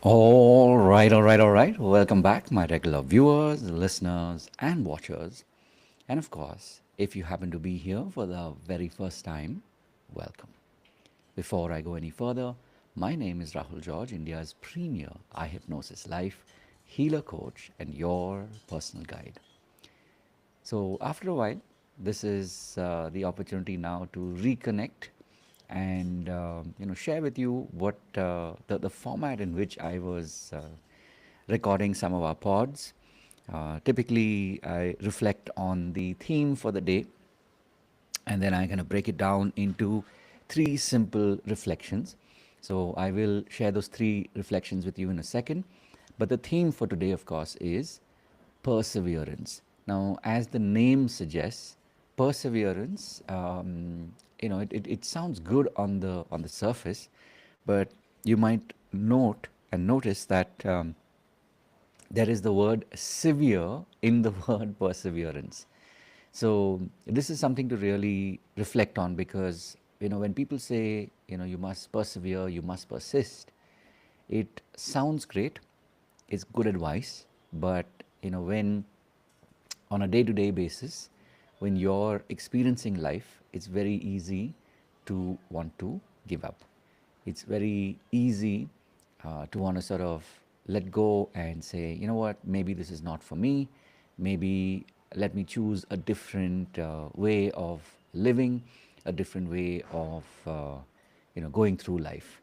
All right. Welcome back, my regular viewers, listeners, and watchers. And of course, if you happen to be here for the very first time, welcome. Before I go any further, my name is Rahul George, India's premier iHypnosis life healer coach and your personal guide. So, after a while, this is the opportunity now to reconnect and share with you what the format in which I was recording some of our pods. Typically, I reflect on the theme for the day, and then I'm going to break it down into three simple reflections. So I will share those three reflections with you in a second. But the theme for today, of course, is perseverance. Now, as the name suggests, perseverance, it sounds good on the surface, but you might note and notice that there is the word severe in the word perseverance. So this is something to really reflect on, because when people say you must persevere, you must persist, it sounds great, it's good advice, but when on a day-to-day basis, when you're experiencing life, it's very easy to want to give up. It's very easy to want to sort of let go and say, you know what, maybe this is not for me. Maybe let me choose a different way of living, a different way of going through life.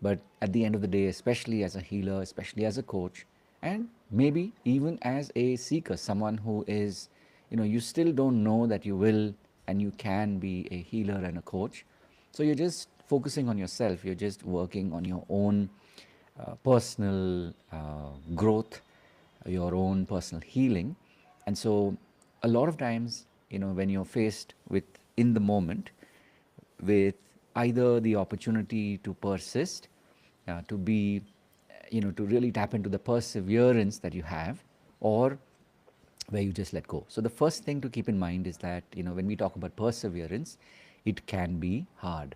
But at the end of the day, especially as a healer, especially as a coach, and maybe even as a seeker, someone who is, you still don't know that you will and you can be a healer and a coach. So you're just focusing on yourself, you're just working on your own personal growth, your own personal healing. And so a lot of times, when you're faced with in the moment, with either the opportunity to persist, to be, to really tap into the perseverance that you have, or where you just let go. So the first thing to keep in mind is that, when we talk about perseverance, it can be hard.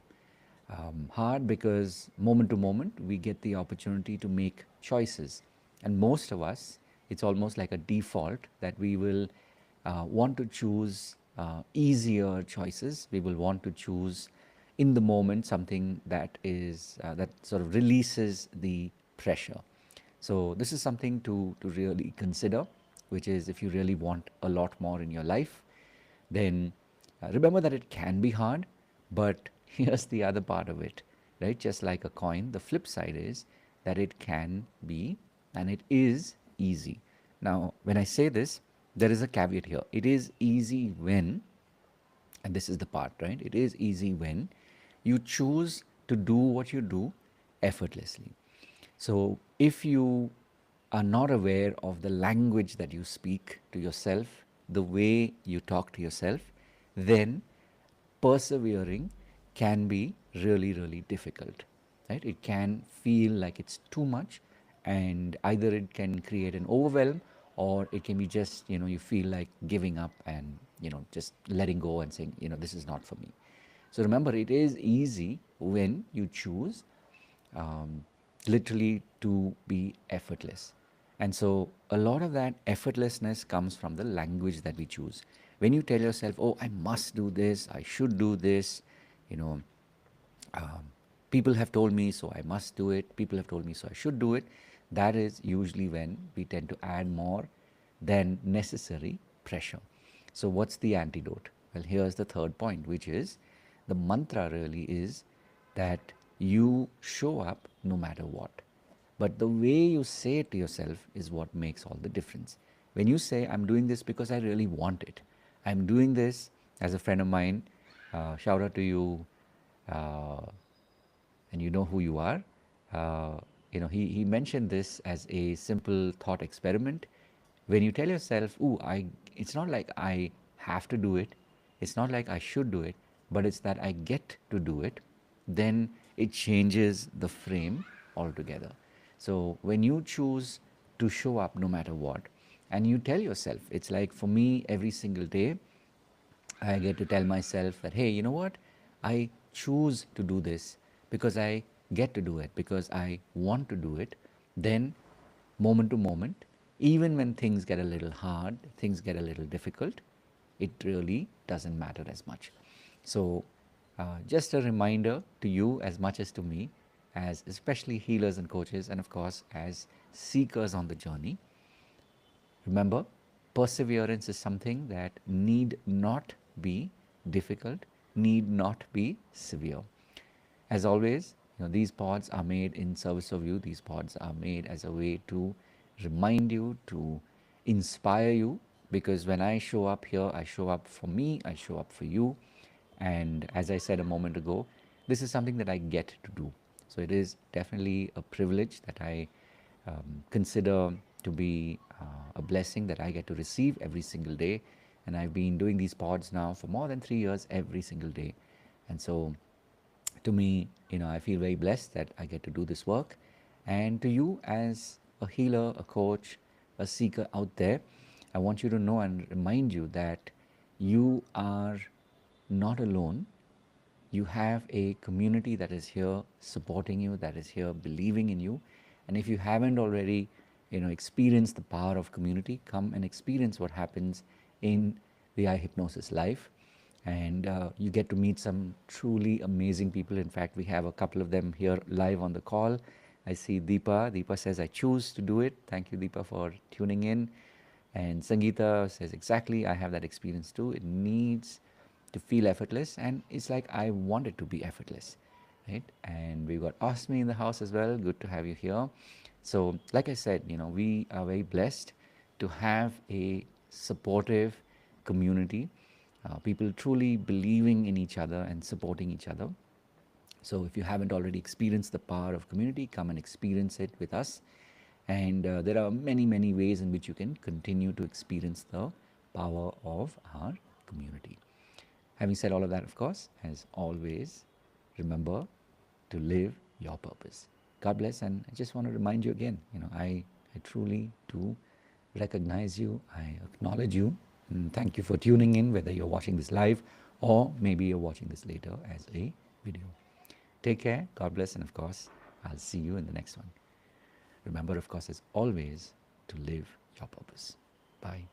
Hard because moment to moment we get the opportunity to make choices. And most of us, it's almost like a default that we will want to choose easier choices. We will want to choose in the moment something that is that sort of releases the pressure. So this is something to really consider, which is, if you really want a lot more in your life, then remember that it can be hard. But here's the other part of it, right? Just like a coin, the flip side is that it can be and it is easy. Now, when I say this, there is a caveat here. It is easy when, and this is the part, right? It is easy when you choose to do what you do effortlessly. So if you are not aware of the language that you speak to yourself, the way you talk to yourself, then persevering can be really, really difficult, right? It can feel like it's too much, and either it can create an overwhelm, or it can be just, you feel like giving up and, just letting go and saying, this is not for me. So remember, it is easy when you choose um, literally to be effortless. And so a lot of that effortlessness comes from the language that we choose. When you tell yourself, oh, I must do this, I should do this, you know, um, people have told me, so I must do it, people have told me, so I should do it, that is usually when we tend to add more than necessary pressure. So, what's the antidote? Well, here's the third point, which is the mantra really is that you show up no matter what. But the way you say it to yourself is what makes all the difference. When you say, I'm doing this because I really want it, I'm doing this, as a friend of mine, shout out to you, uh, and you know who you are. He mentioned this as a simple thought experiment. When you tell yourself, "Ooh, it's not like I have to do it, it's not like I should do it, but it's that I get to do it," then it changes the frame altogether. So when you choose to show up no matter what, and you tell yourself, it's like for me, every single day, I get to tell myself that, hey, you know what? I choose to do this because I get to do it, because I want to do it. Then, moment to moment, even when things get a little hard, things get a little difficult, it really doesn't matter as much. So, just a reminder to you as much as to me, as especially healers and coaches, and of course, as seekers on the journey. Remember, perseverance is something that need not be difficult, need not be severe. As always, these pods are made in service of you. These pods are made as a way to remind you, to inspire you, because when I show up here, I show up for me, I show up for you. And as I said a moment ago, this is something that I get to do. So it is definitely a privilege that I consider to be a blessing that I get to receive every single day. And I've been doing these pods now for more than 3 years every single day. And so to me, I feel very blessed that I get to do this work. And to you, as a healer, a coach, a seeker out there, I want you to know and remind you that you are not alone. You have a community that is here supporting you, that is here believing in you. And if you haven't already, experienced the power of community, come and experience what happens in the iHypnosis life. And you get to meet some truly amazing people. In fact, we have a couple of them here live on the call. I see Deepa. Deepa says, I choose to do it. Thank you, Deepa, for tuning in. And Sangeeta says, exactly, I have that experience too. It needs to feel effortless, and it's like I want it to be effortless, right? And we've got Osmi in the house as well. Good to have you here. So, like I said, we are very blessed to have a supportive community, people truly believing in each other and supporting each other. So, if you haven't already experienced the power of community, come and experience it with us. And there are many, many ways in which you can continue to experience the power of our community. Having said all of that, of course, as always, remember to live your purpose. God bless, and I just want to remind you again, I truly do recognize you, I acknowledge you, and thank you for tuning in, whether you're watching this live or maybe you're watching this later as a video. Take care, God bless, and of course, I'll see you in the next one. Remember, of course, as always, to live your purpose. Bye.